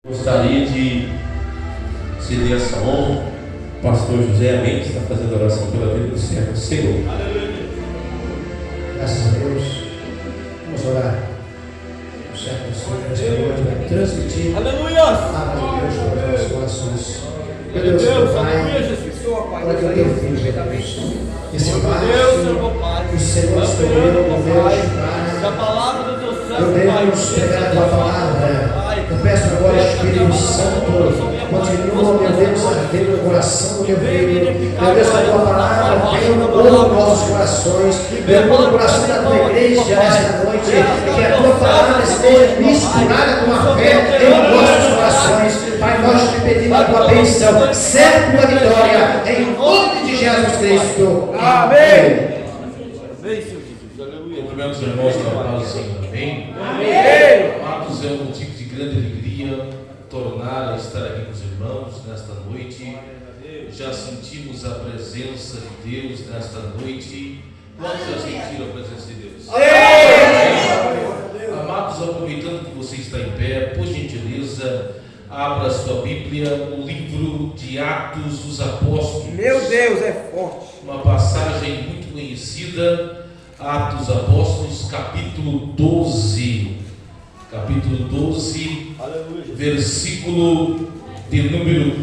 Gostaria de ceder essa honra. O pastor José Amém está fazendo oração pela vida do servo do Senhor. Graças a Deus. Vamos orar. O servo do Senhor nesta noite vai transmitir a palavra de Deus para os nossos corações. Meu Deus, meu Pai, para que o teu filho, Deus, esse passo que o Senhor escolheu, meu Deus, para, meu Deus, pegar a tua palavra. Eu peço agora, Espírito Santo, continua, meu Deus, a arder no coração do teu filho. Meu Deus, a tua palavra venha nos nossos corações, venha no coração da tua igreja nesta noite, que a tua palavra esteja misturada com a fé em nossos corações. Pai, nós te pedimos a tua bênção, sempre a vitória, em nome de Jesus Cristo. Amém. Amém, Senhor Jesus. Aleluia. Cumprimento os irmãos com a paz do Senhor. Amém. Amém. Amados, é um motivo de grande alegria tornar a estar aqui com os irmãos nesta noite. Já sentimos a presença de Deus nesta noite. Quantos já sentiram a presença de Deus? Amém. Amados, aproveitando que você está em pé, por gentileza, abra a sua Bíblia no livro de Atos dos Apóstolos. Meu Deus, é forte. Uma passagem muito conhecida, Atos dos Apóstolos, capítulo 12. Capítulo 12, aleluia, versículo de número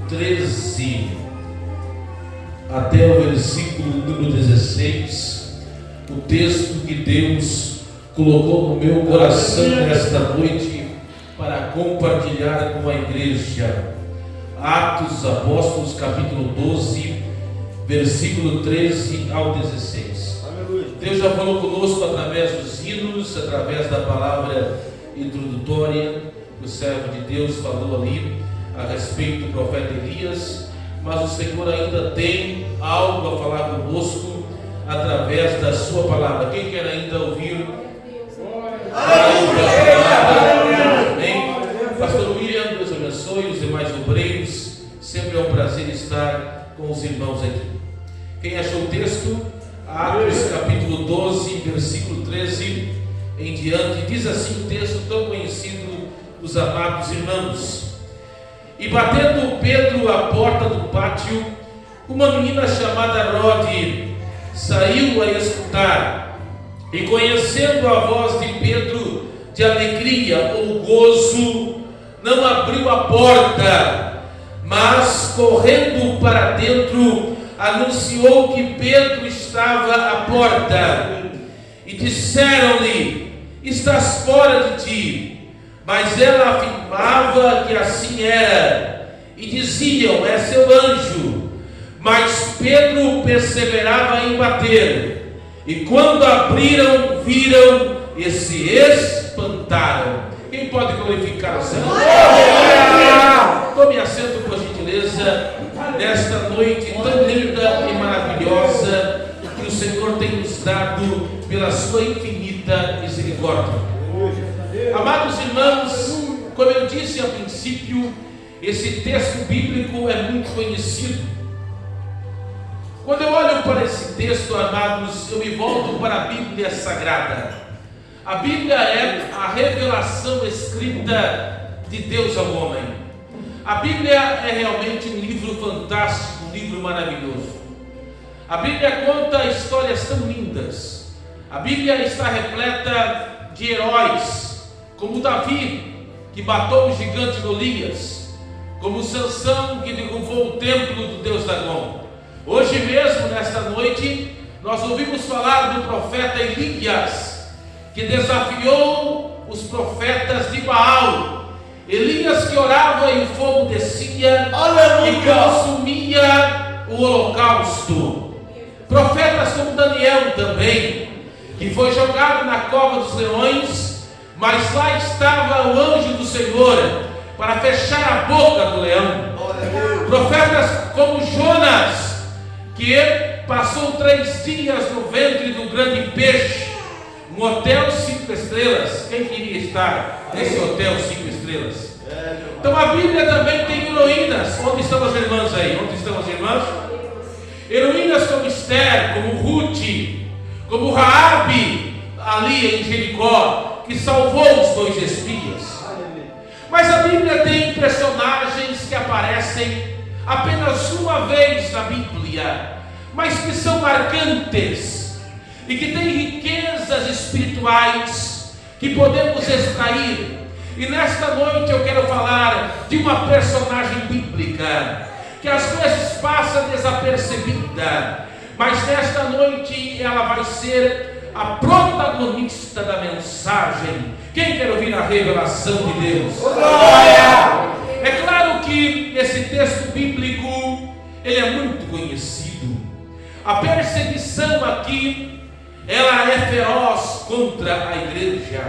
13 até o versículo número 16. O texto que Deus colocou no meu coração nesta noite para compartilhar com a igreja. Atos dos Apóstolos, capítulo 12, versículo 13 ao 16. Aleluia. Deus já falou conosco através dos hinos, através da palavra introdutória. O servo de Deus falou ali a respeito do profeta Elias, mas o Senhor ainda tem algo a falar conosco através da sua palavra. Quem quer ainda ouvir? Amém. Pastor William, Deus abençoe, os demais obreiros. Sempre é um prazer estar com os irmãos aqui. Quem achou o texto? Atos capítulo 12, versículo 13 em diante, diz assim o texto tão conhecido dos amados irmãos: E batendo Pedro à porta do pátio, uma menina chamada Rode saiu a escutar, e conhecendo a voz de Pedro de alegria ou gozo, não abriu a porta, mas correndo para dentro, anunciou que Pedro estava à porta. E disseram-lhe: estás fora de ti. Mas ela afirmava que assim era, e diziam: é seu anjo. Mas Pedro perseverava em bater. E quando abriram, viram e se espantaram. Quem pode glorificar o Senhor? Tome assento, por gentileza, nesta noite tão linda e maravilhosa que o Senhor tem nos dado pela sua infinita misericórdia. Amados irmãos, como eu disse ao princípio, esse texto bíblico é muito conhecido. Quando eu olho para esse texto, amados, eu me volto para a Bíblia Sagrada. A Bíblia é a revelação escrita de Deus ao homem. A Bíblia é realmente um livro fantástico, um livro maravilhoso. A Bíblia conta histórias tão lindas. A Bíblia está repleta de heróis, como Davi, que matou o gigante Golias, como Sansão, que derrubou o templo do Deus Dagom. Hoje mesmo, nesta noite, nós ouvimos falar do profeta Elias, que desafiou os profetas de Baal. Elias que orava e o fogo descia, aleluia, e consumia o holocausto. Profetas como Daniel também, que foi jogado na cova dos leões, mas lá estava o anjo do Senhor para fechar a boca do leão. Profetas como Jonas, que passou 3 dias no ventre do grande peixe, um hotel 5 estrelas. Quem queria estar nesse hotel 5 estrelas? Então a Bíblia também tem heroínas. Onde estão as irmãs aí? Onde estão as irmãs? Heroínas como Esther, como Ruth, como Raabe, ali em Jericó, que salvou os 2 espias. Mas a Bíblia tem personagens que aparecem apenas uma vez na Bíblia, mas que são marcantes e que têm riquezas espirituais que podemos extrair. E nesta noite eu quero falar de uma personagem bíblica que às vezes passa desapercebida, mas nesta noite ela vai ser a protagonista da mensagem. Quem quer ouvir a revelação de Deus? É claro que esse texto bíblico ele é muito conhecido. A perseguição aqui ela é feroz contra a igreja.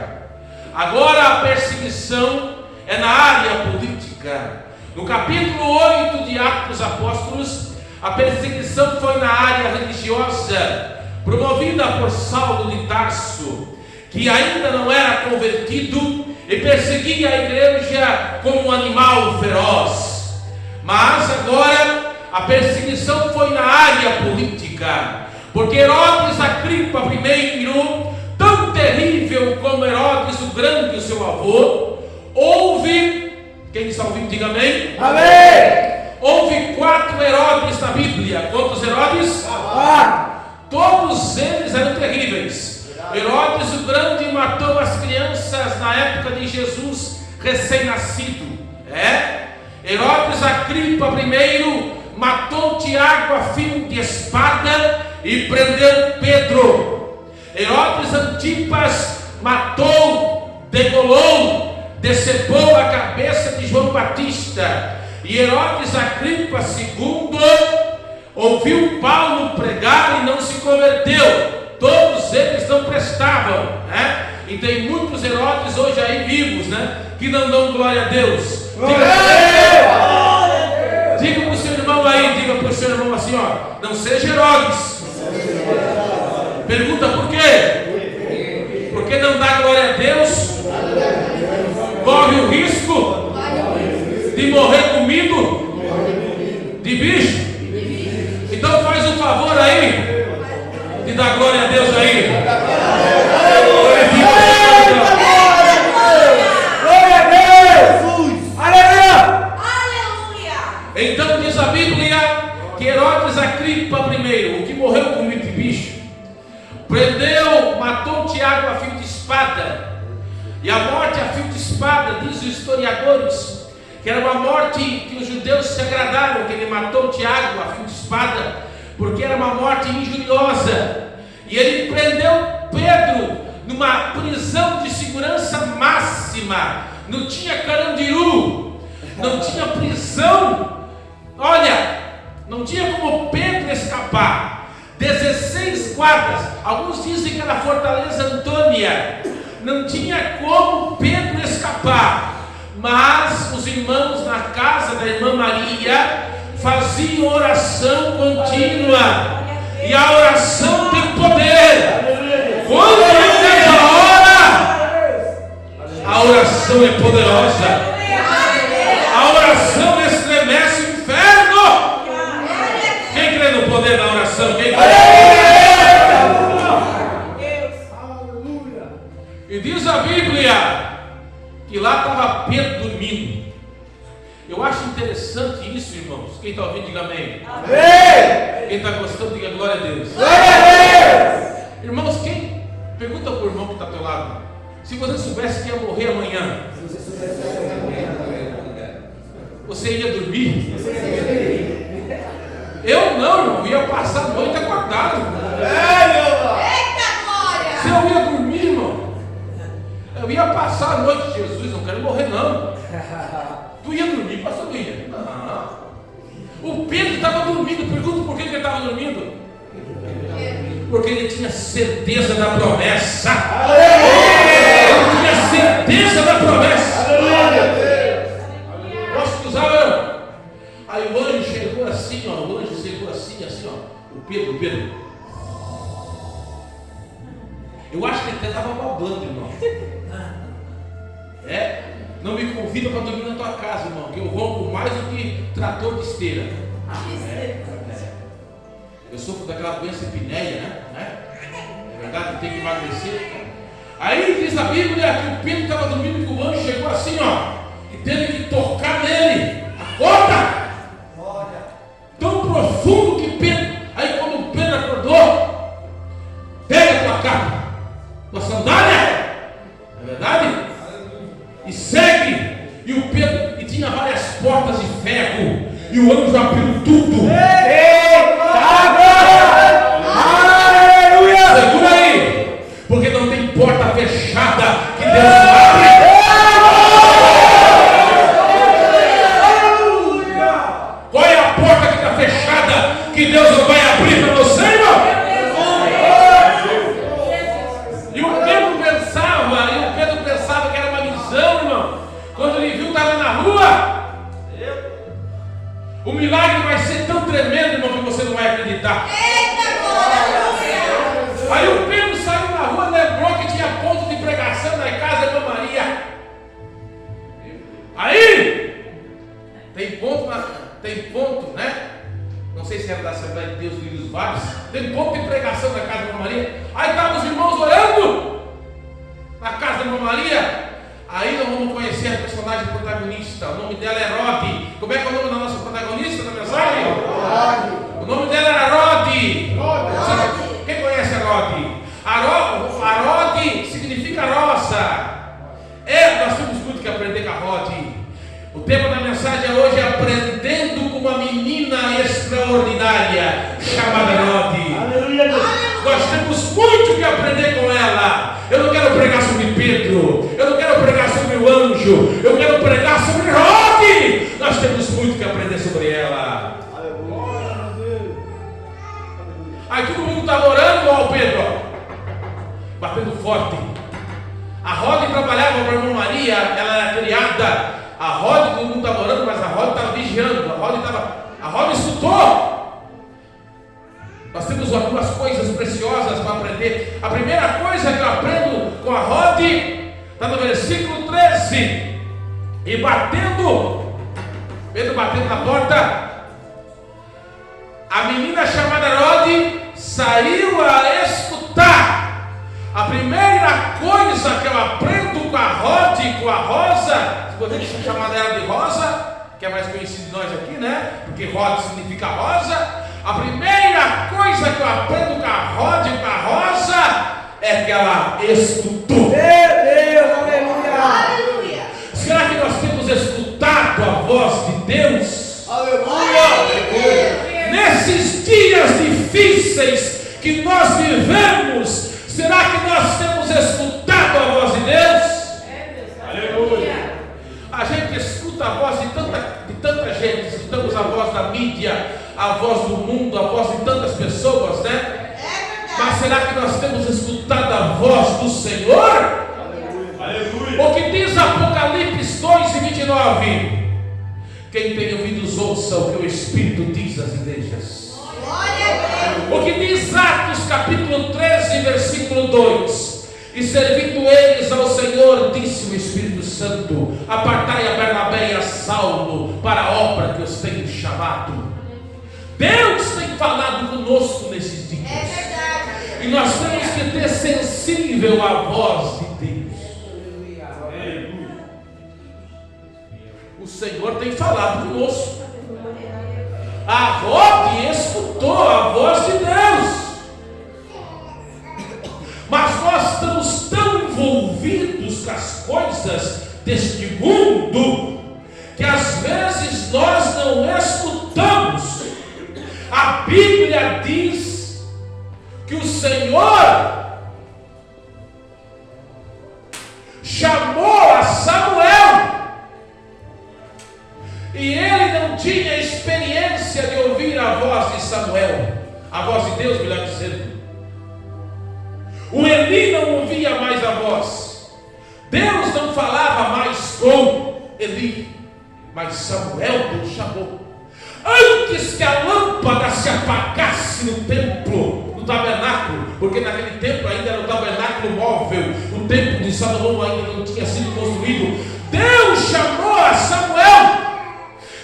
Agora a perseguição é na área política. No capítulo 8 de Atos dos Apóstolos, a perseguição foi na área religiosa, promovida por Saulo de Tarso, que ainda não era convertido e perseguia a igreja como um animal feroz. Mas agora a perseguição foi na área política, porque Herodes Agripa I, tão terrível como Herodes o Grande, o seu avô, houve, quem está ouvindo diga amém? Amém! Houve 4 Herodes na Bíblia. Quantos Herodes? Todos eles eram terríveis. Herodes o Grande matou as crianças na época de Jesus recém-nascido. Herodes Agripa I matou Tiago a fio de espada e prendeu Pedro. Herodes Antipas matou, degolou, decepou a cabeça de João Batista. E Herodes Agripa II ouviu Paulo pregar e não se converteu. Todos eles não prestavam, E tem muitos Herodes hoje aí vivos, que não dão glória a Deus. Diga para o seu irmão aí, diga para o seu irmão assim, não seja Herodes. Pergunta por quê? Porque não dá glória a Deus, corre o risco de morrer comido de bicho. Então faz um favor aí de dar glória a Deus aí. Glória a Deus! Aleluia! Então diz a Bíblia que Herodes Agripa I, o que morreu comido de bicho, prendeu, matou Tiago a fio de espada. E a morte a fio de espada, diz os historiadores, que era uma morte que os judeus se agradaram, que ele matou Tiago a fio de espada, porque era uma morte injuriosa. E ele prendeu Pedro numa prisão de segurança máxima. Não tinha carandiru, não tinha prisão. Olha, não tinha como Pedro escapar. 16 guardas, alguns dizem que era a Fortaleza Antônia. Não tinha como Pedro escapar. Mas os irmãos na casa da irmã Maria faziam oração contínua. E a oração tem poder. Quando Deus ora, a oração é poderosa. A oração estremece o inferno. Quem crê no poder da oração? Quem crê? E diz a Bíblia que lá estava Pedro dormindo. Eu acho interessante isso, irmãos. Quem está ouvindo, diga amém. Amém. Quem está gostando, diga glória a Deus. Glória a Deus. Irmãos, quem? Pergunta para o irmão que está ao teu lado. Se você soubesse que ia morrer amanhã, você ia dormir? Eu não, irmão. Ia passar a noite acordado. Eita glória! Se eu ia dormir, irmão, eu ia passar a noite. Jesus, não quero morrer não. Tu ia dormir, pastor Guilherme? Não. O Pedro estava dormindo. Pergunta por que ele estava dormindo. Porque ele tinha certeza da promessa. Ele tinha certeza da promessa. Posso te usar? Aí o anjo chegou assim, o anjo chegou assim, o Pedro. Eu acho que ele até estava babando, irmão. Não me convida para dormir na tua casa, irmão, que eu roubo mais do que trator de esteira. Eu sofro daquela doença epinéia, né? É verdade, tem que emagrecer. Aí diz a Bíblia que o Pedro estava dormindo e o anjo chegou assim, teve que tocar nele. Acorda! Tão profundo que Pedro, aí quando Pedro acordou, pega a tua capa, tua sandália, não é verdade? E segue. E o Pedro, e tinha várias portas de ferro, e o anjo abriu tudo. Segura aí, porque não tem porta fechada que Deus não abre. Qual é a porta que está fechada que Deus não vai abrir para você, irmão? E o Pedro pensava que era uma visão, irmão. Quando ele viu, estava na rua. O milagre vai ser tão tremendo, irmão, que você não vai acreditar. Aí o Pedro saiu na rua, lembrou que tinha ponto de pregação na casa de Maria. Aí tem ponto, né? Não sei se era da Assembleia de Deus dos Vários. Tem ponto de pregação na casa de Maria. Aí estavam os irmãos orando na casa de Maria. Aí nós vamos conhecer a personagem protagonista. O nome dela é Rode. Como é que é o nome da nossa protagonista da mensagem? O nome dela era Rode. Quem conhece a Rode? A Rode significa rosa. Nós temos muito que aprender com a Rode. O tema da mensagem hoje é aprendendo com uma menina extraordinária chamada Rode. Nós temos muito que aprender com ela. Eu não quero pregar sobre Pedro, eu não quero pregar sobre o anjo, eu quero pregar sobre Rode. Nós temos muito que aprender sobre ela. Aí todo mundo estava orando, ó, Pedro, batendo forte. A Rode trabalhava para a irmã Maria, ela era criada. A Rode, todo mundo estava orando, mas a Rode estava vigiando. A Rode escutou. Nós temos algumas coisas preciosas para aprender. A primeira coisa que eu aprendo com a Rode está no versículo 13. E Pedro batendo na porta, a menina chamada Rode saiu a escutar. A primeira coisa que eu aprendo com a Rode, com a Rosa, se você chamar ela de Rosa, que é mais conhecido de nós aqui, né? Porque Rode significa rosa. A primeira coisa que eu aprendo com a Rode e com a Rosa é que ela escutou. Meu Deus, aleluia. Será que nós temos escutado a voz de Deus? Aleluia. Nesses dias difíceis que nós vivemos, será que nós temos escutado a voz de Deus? Aleluia. A gente escuta a voz de tanta gente, escutamos a voz da mídia, a voz do mundo, a voz de tantas pessoas, né? Mas será que nós temos escutado a voz do Senhor? Aleluia. O que diz Apocalipse 2:29? Quem tem ouvidos ouça o que o Espírito diz às igrejas. O que diz Atos capítulo 13, versículo 2? E servindo eles ao Senhor, disse o Espírito Santo: apartai a Bernabé e a Saulo para a obra que os tenho chamado. Deus tem falado conosco nesses dias. É verdade. E nós temos que ter sensível à voz de Deus. O Senhor tem falado conosco. A Rode escutou a voz de Deus. Mas nós estamos tão envolvidos com as coisas deste mundo que às vezes nós não escutamos. A Bíblia diz que o Senhor chamou a Samuel e ele não tinha experiência de ouvir a voz de Samuel, a voz de Deus, melhor dizendo. O Eli não ouvia mais a voz. Deus não falava mais com Eli, mas Samuel Deus chamou. Antes que a lâmpada se apagasse no templo, no tabernáculo, porque naquele tempo ainda era o tabernáculo móvel, o templo de Salomão ainda não tinha sido construído. Deus chamou a Samuel.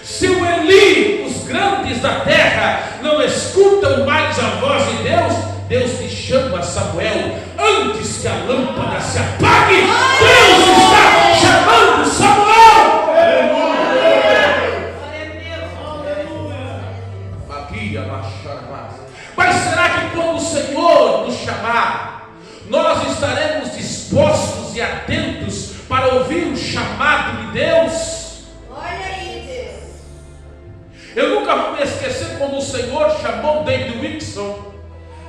Se o Eli, os grandes da terra, não escutam mais a voz de Deus, Deus te chama, Samuel, antes que a lâmpada se apague. Deus está chamando Samuel. Eu nunca vou me esquecer quando o Senhor chamou David Wilson,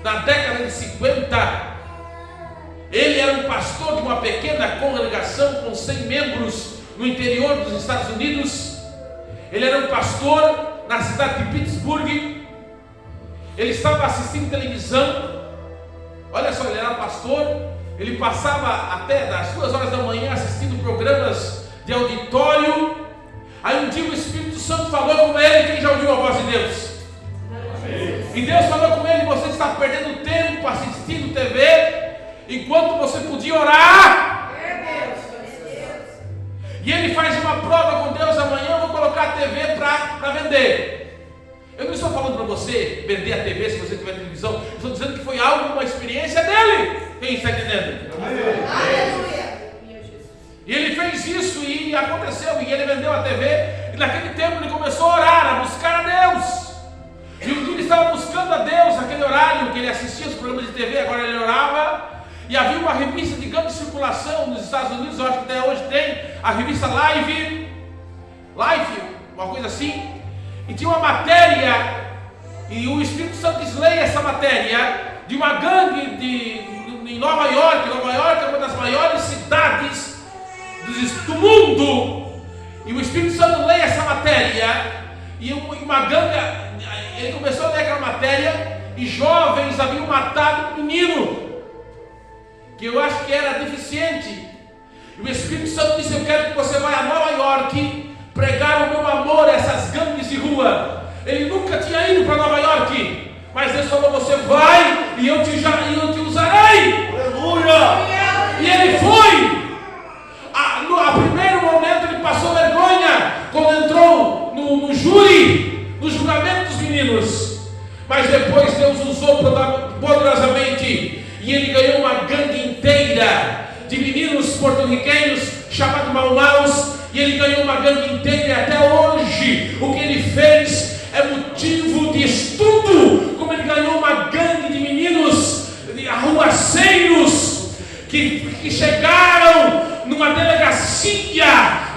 na década de 50. Ele era um pastor de uma pequena congregação com 100 membros no interior dos Estados Unidos. Ele era um pastor na cidade de Pittsburgh. Ele estava assistindo televisão. Olha só, ele era pastor. Ele passava até das 2 horas da manhã assistindo programas de auditório. Aí um dia o Espírito Santo falou com ele. Quem já ouviu a voz de Deus? E Deus falou com ele: você está perdendo tempo assistindo TV, enquanto você podia orar. E ele faz uma prova com Deus: amanhã eu vou colocar a TV para vender. Eu não estou falando para você vender a TV se você tiver televisão. Eu estou dizendo que foi algo, uma experiência dele. Quem está entendendo? Aleluia. E ele fez isso e aconteceu. E ele vendeu a TV. E naquele tempo ele começou a orar, a buscar a Deus. E um dia ele estava buscando a Deus naquele horário que ele assistia os programas de TV. Agora ele orava. E havia uma revista de grande circulação nos Estados Unidos. Eu acho que até hoje tem a revista Life, uma coisa assim. E tinha uma matéria, e o Espírito Santo diz: leia essa matéria, de uma gangue em Nova York. Nova York é uma das maiores cidades do mundo. E o Espírito Santo leia essa matéria, e uma gangue, ele começou a ler aquela matéria, e jovens haviam matado um menino, que eu acho que era deficiente. E o Espírito Santo disse: eu quero que você vá a Nova York pregar o meu amor a essas gangues de rua. Ele nunca tinha ido para Nova York, mas Deus falou: você vai e eu te usarei. Aleluia! E ele foi. A primeiro momento ele passou vergonha quando entrou no júri, no julgamento dos meninos, mas depois Deus usou poderosamente e ele ganhou uma gangue inteira de meninos porto-riquenhos chamados Mau-Maus. E ele ganhou uma gangue inteira, e até hoje o que ele fez é motivo de estudo. Como ele ganhou uma gangue de meninos, de arruaceiros, que chegaram numa delegacia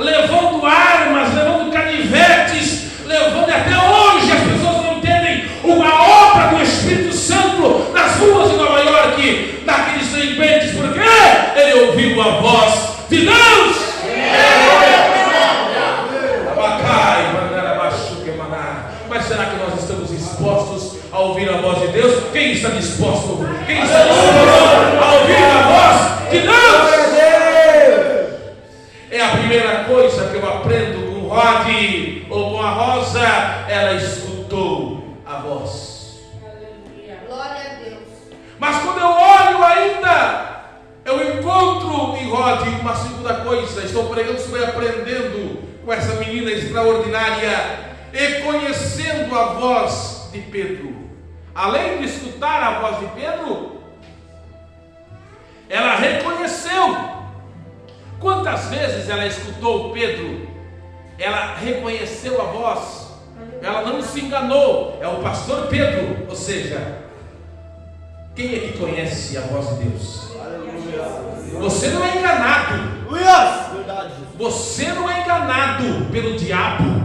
levando armas, levando canivetes, levando, até hoje as pessoas não entendem uma obra do Espírito Santo nas ruas de Nova York, naqueles trementes, porque ele ouviu a voz de Deus. Mas será que nós estamos dispostos a ouvir a voz de Deus? Quem está disposto? Quem está disposto a ouvir a voz de Deus? É a primeira coisa que eu aprendo com o Rod ou com a Rosa. Ela escutou a voz. Glória a Deus. Mas quando eu olho ainda, eu encontro em Rod uma segunda coisa. Estou pregando sobre aprendendo com essa menina extraordinária e conhecendo a voz de Pedro. Além de escutar a voz de Pedro, ela reconheceu. Quantas vezes ela escutou Pedro? Ela reconheceu a voz. Ela não se enganou. É o pastor Pedro. Ou seja, quem é que conhece a voz de Deus? Você não é enganado. Você não é enganado pelo diabo.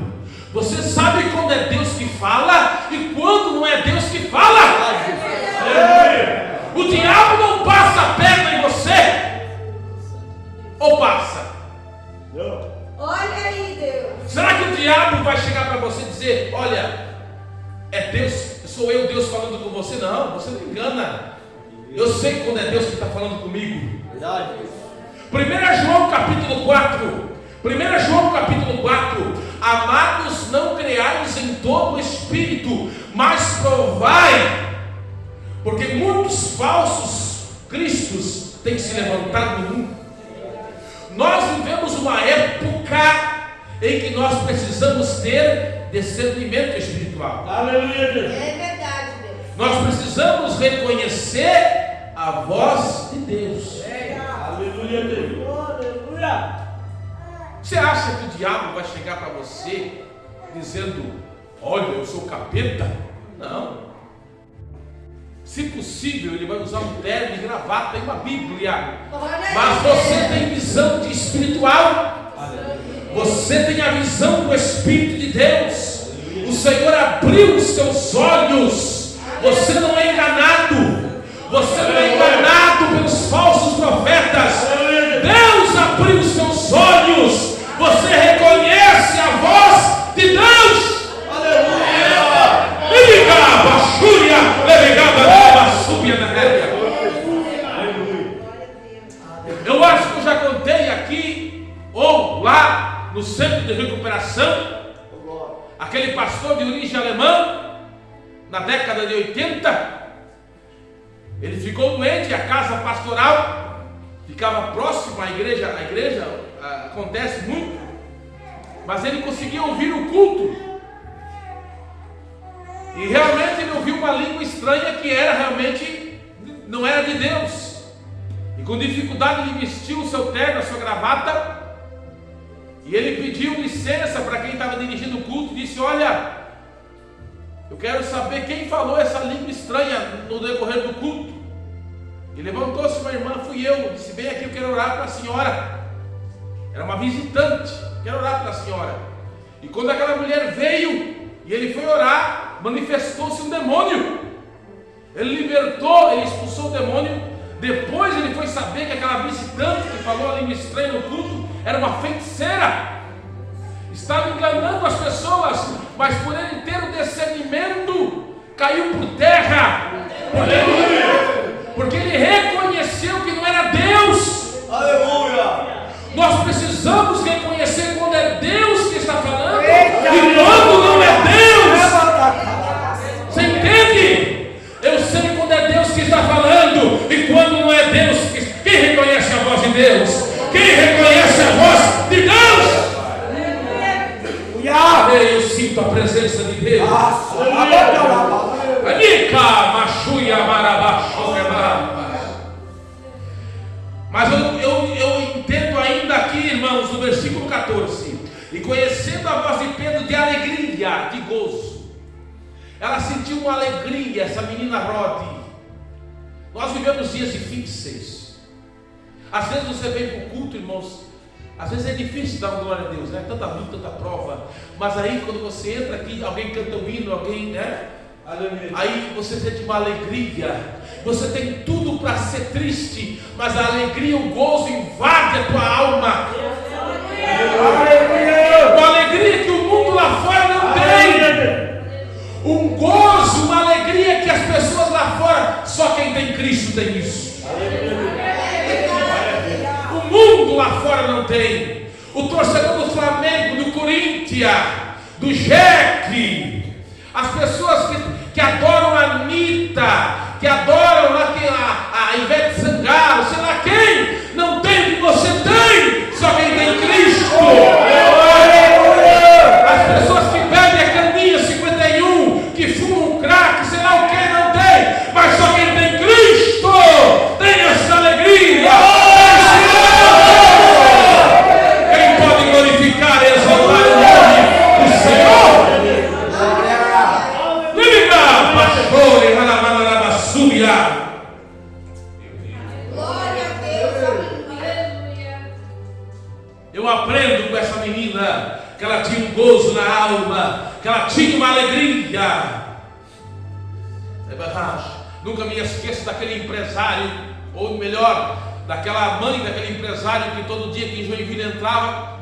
Você sabe quando é Deus que fala e quando não é Deus que fala. O diabo não passa a perna em você. Ou passa? Olha aí, Deus. Será que o diabo vai chegar para você e dizer: olha, é Deus, sou eu Deus falando com você? Não, você não engana. Eu sei quando é Deus que está falando comigo. 1 João capítulo 4. 1 João capítulo 4. Amados, não creais em todo o espírito, mas provai, porque muitos falsos cristos têm se levantado no mundo. Nós vivemos uma época em que nós precisamos ter discernimento espiritual. Aleluia, Deus. É verdade, Deus. Nós precisamos reconhecer a voz de Deus. Aleluia, Deus. Aleluia. Você acha que o diabo vai chegar para você dizendo: olha, eu sou capeta? Não. Se possível, ele vai usar um terno e gravata e uma Bíblia. Mas você tem visão de espiritual. Você tem a visão do Espírito de Deus. O Senhor abriu os teus olhos. Você não é enganado. Você não é enganado pelos falsos profetas. Deus abriu os teus olhos. Você reconhece a voz de Deus. Eu acho que eu já contei aqui, ou lá no centro de recuperação, aquele pastor de origem alemã, na década de 80, ele ficou doente, a casa pastoral ficava próximo à igreja, acontece muito, mas ele conseguia ouvir o culto. E realmente ele ouviu uma língua estranha que não era de Deus. E com dificuldade ele vestiu o seu terno, a sua gravata. E ele pediu licença para quem estava dirigindo o culto. Disse: olha, eu quero saber quem falou essa língua estranha no decorrer do culto. E levantou-se uma irmã, fui eu. Disse: bem aqui, eu quero orar para a senhora. Era uma visitante, quero orar para a senhora. E quando aquela mulher veio e ele foi orar, manifestou-se um demônio. Ele libertou, ele expulsou o demônio. Depois ele foi saber que aquela visitante que falou a língua estranha no culto era uma feiticeira. Estava enganando as pessoas, mas por ele ter o discernimento, caiu por terra. Porque ele reconheceu que não era Deus. Aleluia! Nós precisamos reconhecer quando é Deus que está falando e quando não é Deus. Você entende? Eu sei quando é Deus que está falando e quando não é Deus. Quem reconhece a voz de Deus? Quem reconhece a voz de Deus? Eu sinto a presença de Deus. Mas eu entendo ainda aqui, irmãos, no versículo 14: e conhecendo a voz de Pedro de alegria, de gozo. Ela sentiu uma alegria, essa menina Rod. Nós vivemos dias difíceis. Às vezes você vem para o culto, irmãos, às vezes é difícil dar glória a Deus, né? Tanta luta, tanta prova. Mas aí quando você entra aqui, alguém canta um hino, alguém, né? Aí você sente uma alegria. Você tem tudo para ser triste, mas a alegria, o gozo invade a tua alma. Uma alegria que o mundo lá fora não tem. Um gozo, uma alegria que as pessoas lá fora, só quem tem Cristo tem isso. O mundo lá fora não tem. O torcedor do Flamengo, do Corinthians, do Jeque, as pessoas que adoram a Anitta, que adoram a Ivete Sangalo, sei lá quem, não tem o que você tem, só quem tem Cristo. As pessoas que bebem a caninha 51, que fumam crack, sei lá o que, não tem, mas só quem tem Cristo tem essa alegria. Quem pode glorificar e exaltar o nome do Senhor? Glória a Deus, aleluia. Eu aprendo com essa menina que ela tinha um gozo na alma, que ela tinha uma alegria. Nunca me esqueço daquele empresário, ou melhor, daquela mãe daquele empresário que todo dia que em Joinville entrava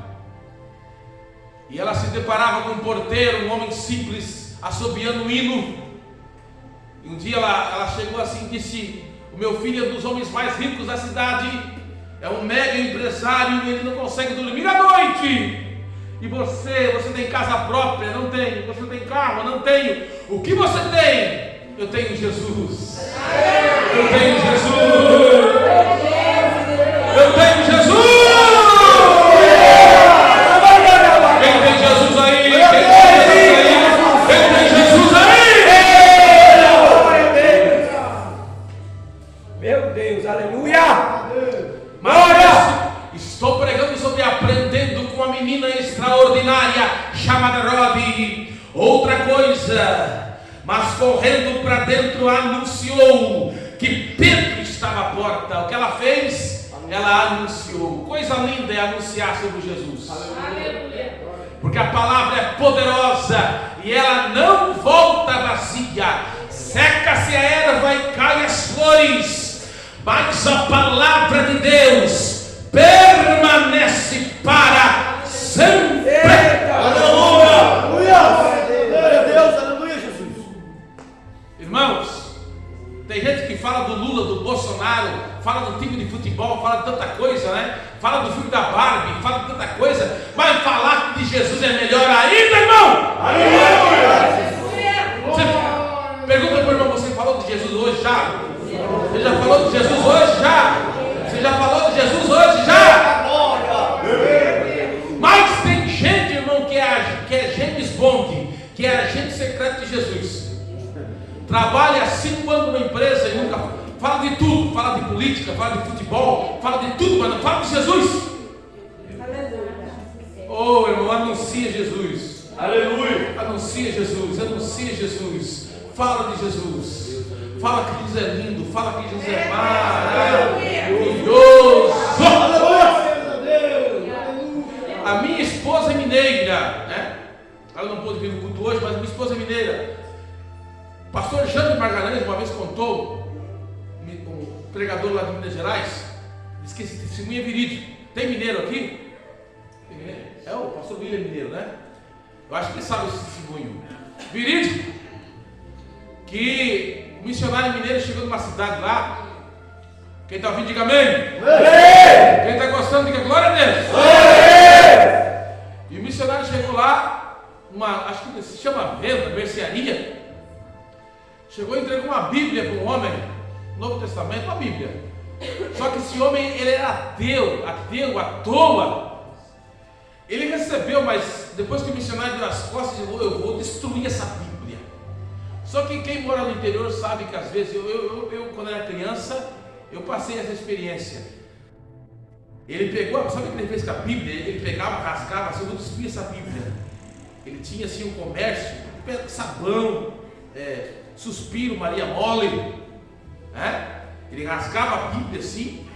e ela se deparava com um porteiro, um homem simples, assobiando um hino. E um dia ela chegou assim e disse: o meu filho é um dos homens mais ricos da cidade, é um mega empresário e ele não consegue dormir à noite. E você tem casa própria? Não tenho. Você tem carro? Não tenho. O que você tem? Eu tenho Jesus. Eu tenho Jesus. Eu tenho Jesus. Quem tem Jesus aí? Quem tem Jesus aí? Meu Deus, aleluia! Mas estou pregando sobre aprendendo com uma menina extraordinária chamada Rod. Outra coisa, mas correndo para dentro anunciou que Pedro estava à porta. O que ela fez? Ela anunciou. Coisa linda é anunciar sobre Jesus. Aleluia. Porque a palavra é poderosa e ela não volta vazia. Seca-se a erva e cai as flores, mas a palavra de Deus permanece para sempre. Aleluia! Glória a Deus, aleluia, Jesus. Irmãos, tem gente que fala do Lula, do Bolsonaro, fala do time de futebol, fala de tanta coisa, né? Fala do filme da Barbie, fala de tanta coisa, mas falar de Jesus é melhor ainda, irmão! Você pergunta para o irmão, você falou de Jesus hoje já? Você já falou de Jesus hoje já? Você já falou de Jesus hoje já? Mas tem gente, irmão, que é James Bond, que é agente secreto de Jesus. Trabalha 5 anos numa empresa e nunca fala de tudo, fala de política, fala de futebol, fala de tudo, mas não fala de Jesus. Oh, irmão, anuncia Jesus. Aleluia. Anuncia Jesus, anuncia Jesus. Fala de Jesus. Fala que Jesus é lindo, fala que Jesus é maravilhoso. A minha esposa é mineira, né? Ela não pôde vir no culto hoje, mas minha esposa é mineira. O pastor Jânio Margarães uma vez contou, um pregador lá de Minas Gerais, disse que esse testemunho é verídico. Tem mineiro aqui? Tem mineiro? É o pastor William mineiro, né? Eu acho que ele sabe esse testemunho. Verídico. Que o missionário mineiro chegou numa cidade lá. Quem está ouvindo, diga amém. Quem está gostando, diga glória a Deus. E o missionário chegou lá, acho que se chama venda, mercearia. Chegou e entregou uma Bíblia para um homem, Novo Testamento, uma Bíblia. Só que esse homem, ele era ateu à toa. Ele recebeu, mas depois que o missionário deu as costas, ele falou, eu vou destruir essa Bíblia. Só que quem mora no interior sabe que às vezes, eu quando era criança, eu passei essa experiência. Ele pegou, sabe o que ele fez com a Bíblia? Ele pegava, rasgava, assim, eu vou destruir essa Bíblia. Ele tinha assim um comércio, sabão, Suspiro, Maria Mole, né? Ele rasgava a Bíblia assim,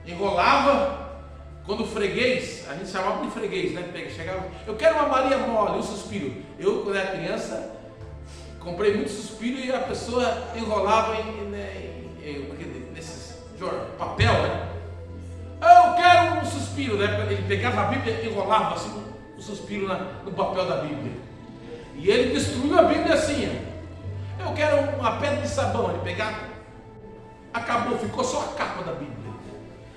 enrolava. Quando o freguês, a gente chamava de freguês, né? Chegava, eu quero uma Maria Mole, um Suspiro. Eu, quando era criança, comprei muito Suspiro e a pessoa enrolava nesses papel, né? Eu quero um Suspiro, né? Ele pegava a Bíblia e enrolava assim o Suspiro no papel da Bíblia. E ele destruiu a Bíblia assim. Eu quero uma pedra de sabão. Ele pegava, acabou, ficou só a capa da Bíblia.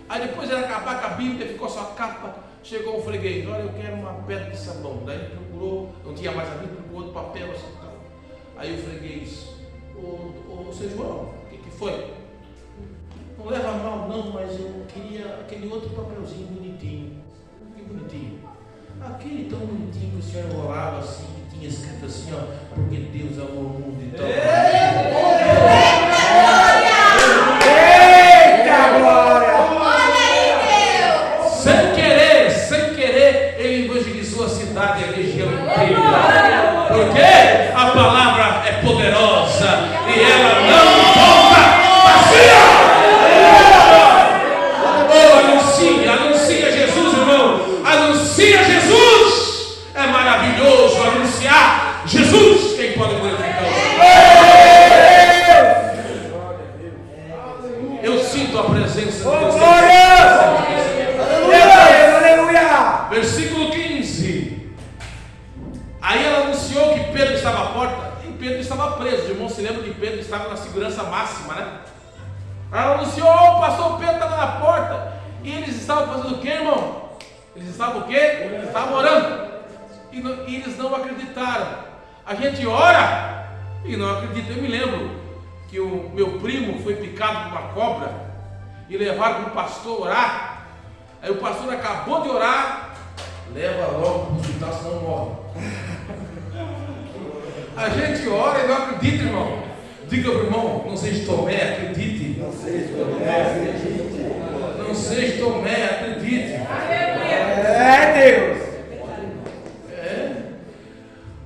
Aí depois ele acabar com a Bíblia, ficou só a capa. Chegou o freguês, olha, eu quero uma pedra de sabão. Daí ele procurou, não tinha mais a Bíblia, procurou outro papel assim, tal. Aí o freguês, ô seu João, o que foi? Não leva mal não, mas eu queria aquele outro papelzinho bonitinho. Que bonitinho. Aquele tão bonitinho que o senhor enrolava assim, que tinha escrito assim, ó, porque Deus amou o mundo e tal. Eita glória! Sem querer, ele evangelizou a cidade e a região inteira. Porque a palavra é poderosa e ela não volta vazia. Anuncia Jesus, irmão. Anuncia Jesus. É maravilhoso anunciar Jesus. Quem pode glorificar? Eu sinto a presença de Deus. Aleluia! Versículo 15. Aí ela anunciou que Pedro estava à porta. E Pedro estava preso. O irmão se lembra que Pedro estava na segurança máxima, né? Ela anunciou, o pastor Pedro estava na porta. E eles estavam fazendo o que, irmão? Eles estavam o quê? Eles estavam orando. E eles não acreditaram. A gente ora e não acredita. Eu me lembro que o meu primo foi picado por uma cobra e levaram para o pastor orar. Aí o pastor acabou de orar, leva logo para o hospital, senão morre. A gente ora e não acredita, irmão. Diga para o irmão, não seja Tomé, acredite. Não seja Tomé, acredite. Não seja Tomé, acredite. Deus.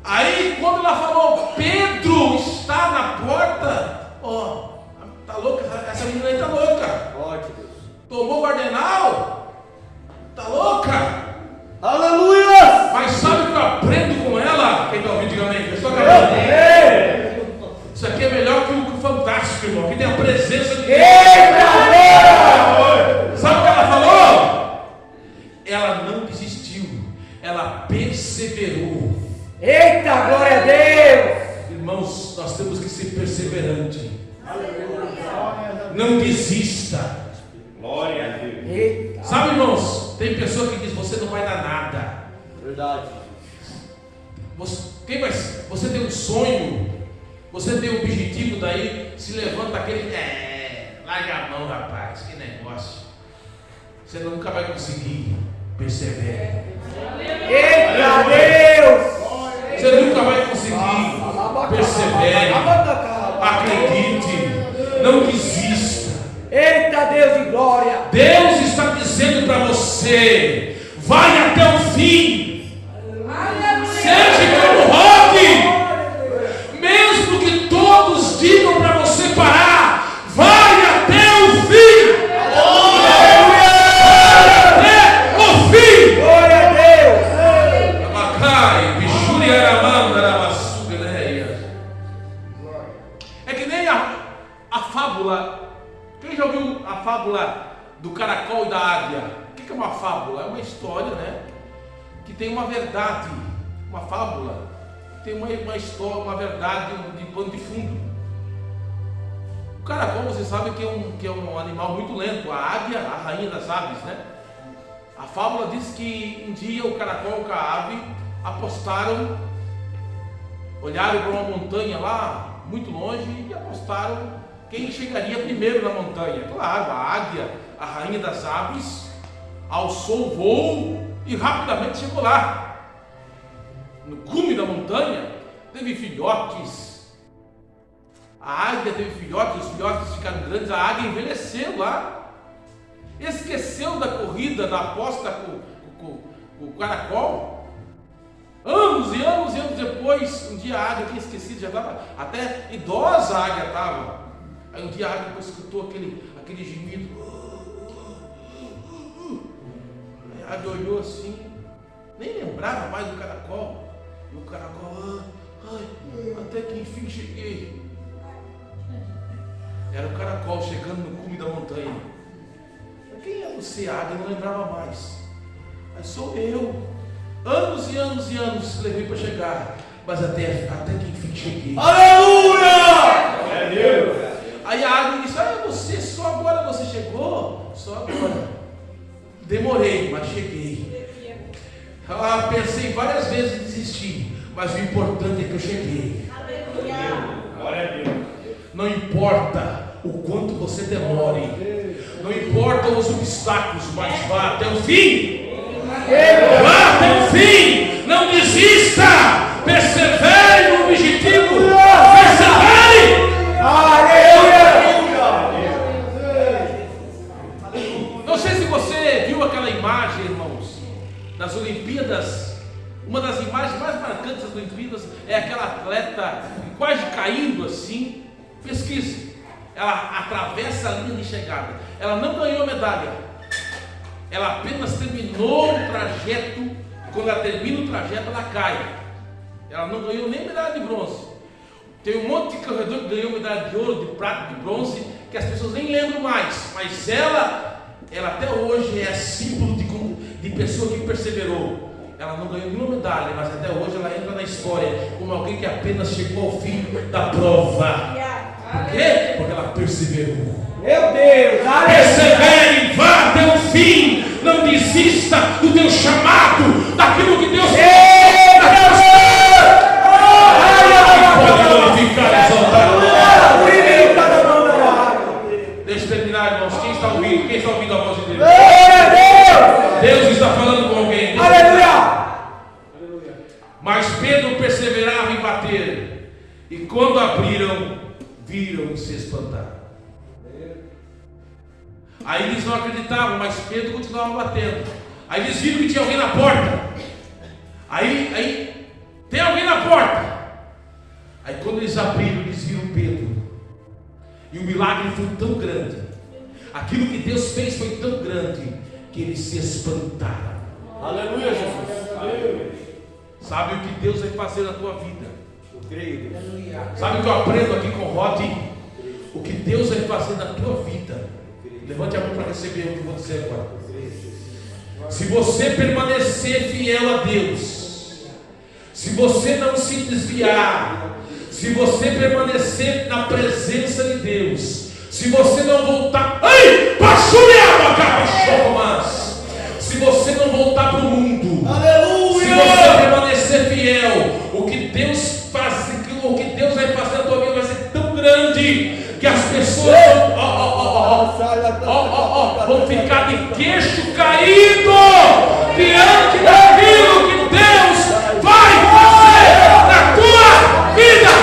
Aí quando ela falou, Pedro está na porta, ó, tá louca, essa menina aí tá louca. Tomou o ardenal, tá louca. Aleluia! Mas sabe o que eu aprendo com ela? Quem está perseverou. Eita, glória a Deus. Irmãos, nós temos que ser perseverantes. Não desista. Glória a Deus. Eita. Sabe, irmãos, tem pessoa que diz: você não vai dar nada. Verdade. Você tem um sonho, você tem um objetivo, daí se levanta aquele: larga a mão, rapaz, que negócio. Você nunca vai conseguir. Persevere. Eita, Deus. Você nunca vai conseguir. Persevere. Acredite. Não desista. Eita, Deus de glória. Deus está dizendo para você: vai até o fim. Seja como rogue. Mesmo que todos digam para você parar, vai até o fim. Até o fim. Glória a Deus. Abacai, bichuri aramanda, aramassuguleia. É que nem a fábula. Quem já ouviu a fábula do caracol e da águia? O que é uma fábula? É uma história, né? Que tem uma verdade. Uma fábula tem uma história, uma verdade de pano de fundo. O caracol, você sabe que é um animal muito lento. A águia, a rainha das aves, né? A fábula diz que um dia o caracol e a ave apostaram, olharam para uma montanha lá, muito longe, e apostaram quem chegaria primeiro na montanha. Claro, a águia, a rainha das aves, alçou o voo e rapidamente chegou lá. No cume da montanha, teve filhotes. A águia teve filhotes, os filhotes ficaram grandes, a águia envelheceu lá. Esqueceu da corrida, da aposta com o caracol. Anos e anos e anos depois, um dia a águia tinha esquecido, já estava até idosa, a águia estava. Aí um dia a águia depois escutou aquele gemido. Aí a águia olhou assim, nem lembrava mais do caracol. E o caracol, até que enfim cheguei. Era o caracol chegando no cume da montanha. Quem é você, águia? Não lembrava mais. Mas sou eu. Anos e anos e anos levei para chegar, mas até que enfim cheguei. Aleluia! É Deus. Aí a águia disse: você, só agora você chegou? Só agora. Demorei, mas cheguei. Pensei várias vezes em desistir, mas o importante é que eu cheguei. Glória a Deus. Não importa o quanto você demore, não importa os obstáculos, mas vá até o fim. Vá até o fim. Não desista. Persevere no objetivo. Persevere. Não sei se você viu aquela imagem, irmãos, das Olimpíadas. Uma das imagens mais marcantes das Olimpíadas é aquela atleta quase caindo assim. Pesquise. Ela atravessa a linha de chegada. Ela não ganhou medalha. Ela apenas terminou o trajeto. E quando ela termina o trajeto, ela cai. Ela não ganhou nem medalha de bronze. Tem um monte de corredor que ganhou medalha de ouro, de prata, de bronze, que as pessoas nem lembram mais. Mas ela até hoje é símbolo de pessoa que perseverou. Ela não ganhou nenhuma medalha, mas até hoje ela entra na história como alguém que apenas chegou ao fim da prova. Por quê? Porque ela perseverou. Meu Deus! Aleluia! Persevere, vá até o fim. Não desista do teu chamado, daquilo que Deus pode glorificar e exaltar. Deixa eu terminar, irmãos. Quem está ouvindo? Quem está ouvindo a voz de Deus? Deus está falando com alguém. Aleluia! Mas Pedro perseverava em bater, e quando abriram, viram e se espantaram. Aí eles não acreditavam, mas Pedro continuava batendo. Aí eles viram que tinha alguém na porta. Aí tem alguém na porta. Aí quando eles abriram, eles viram Pedro. E o milagre foi tão grande. Aquilo que Deus fez foi tão grande que eles se espantaram. Aleluia, Jesus! Sabe o que Deus vai fazer na tua vida? Eu creio, Deus. Sabe o que eu aprendo aqui com o Rod? O que Deus vai fazer na tua vida. Levante a mão para receber o que eu vou dizer agora. Se você permanecer fiel a Deus, se você não se desviar, se você permanecer na presença de Deus, se você não voltar, se você não voltar para o mundo, se você permanecer fiel, o que Deus vai fazer na tua vida vai ser tão grande que as pessoas vão ficar de queixo caído diante daquilo que Deus vai fazer na tua vida.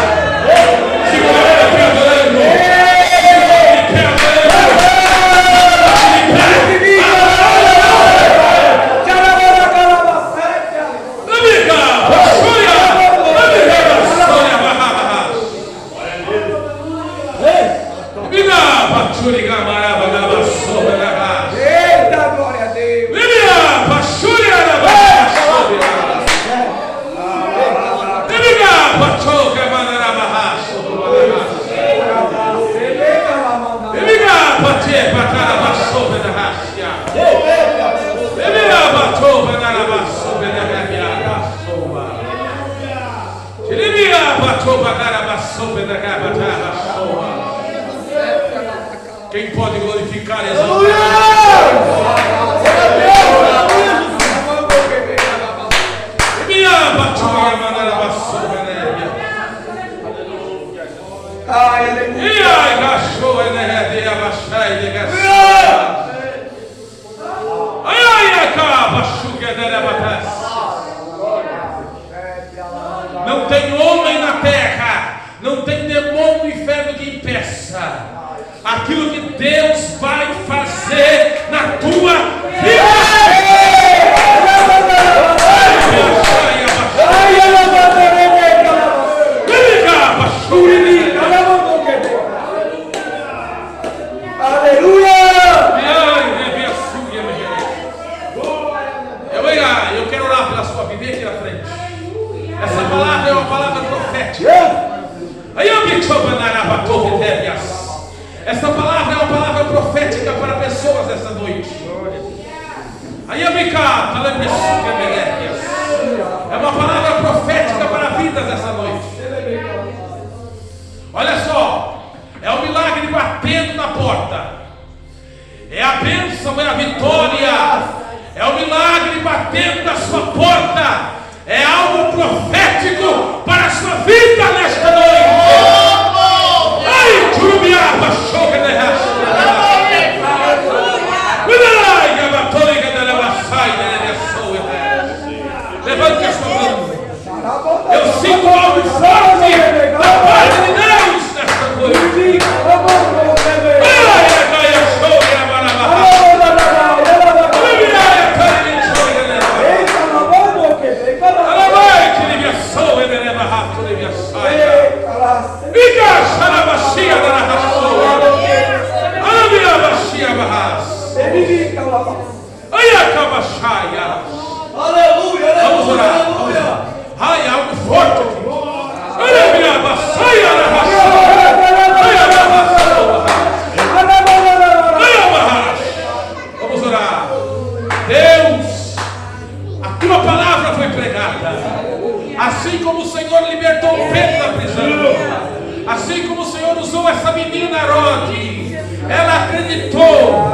Se você está adorando, Eita, glória a Deus. Quem pode glorificar e exaltar? Não tem homem na terra, não tem demônio no inferno que impeça aquilo que Deus vai fazer na tua vida. Eu quero orar pela sua vida aqui na frente. Essa palavra é uma palavra profética. Essa palavra é uma palavra profética para pessoas essa noite. É uma palavra profética para vidas essa noite. Olha só, é o milagre batendo na porta, é a bênção, é a vitória, é o milagre batendo na sua porta, é algo profético para a sua vida nesta noite. Ai, Jurubiaba, show que levante a sua mão. Eu sinto algo forte da parte de Deus nesta noite. Vamos orar. Ai, algo forte aqui. Vamos orar. Deus, a tua palavra foi pregada. Assim como o Senhor libertou Pedro da prisão, assim como o Senhor usou essa menina Rode, ela acreditou,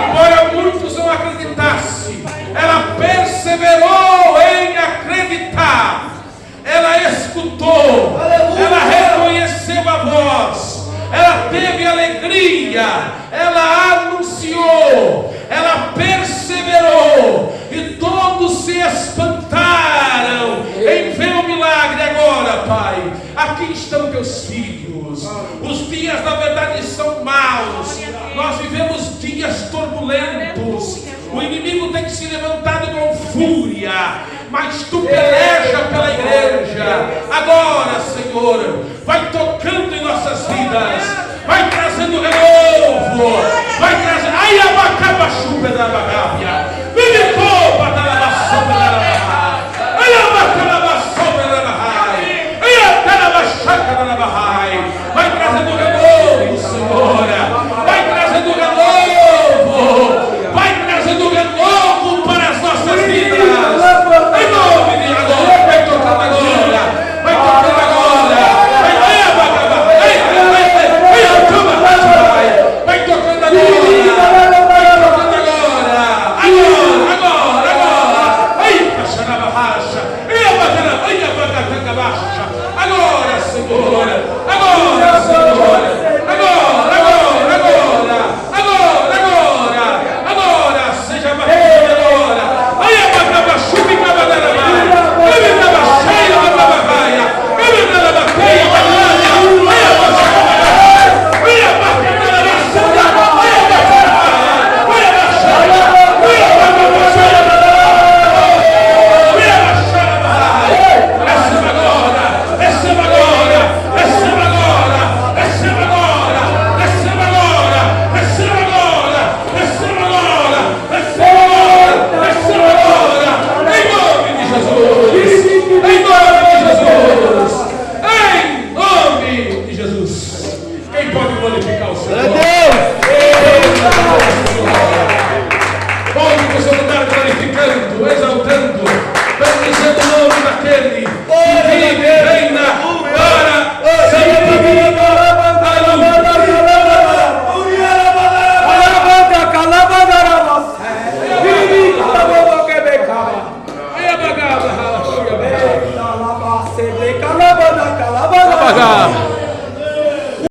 embora muitos não acreditassem, ela perseverou em acreditar, ela escutou, ela reconheceu a voz, ela teve alegria, ela anunciou, ela perseverou, e todos se espantaram em ver o milagre. Agora, Pai, aqui estão teus filhos. Os dias na verdade são maus, nós vivemos dias turbulentos, o inimigo tem se levantado com fúria, mas tu peleja pela igreja. Agora, Senhor, vai tocando em nossas vidas, vai trazendo renovo, vai trazendo. Ai, abacabachupa da bagabia, me copa da lavaçopa da lavaha, ai, abacalabaçopa da lavaha, ai, atalabachaca da lavaha. Vai trazendo renovo, Senhor, vai trazendo renovo, vai trazendo renovo para as nossas vidas. Em nome de Jesus, vai tocando Aleluia.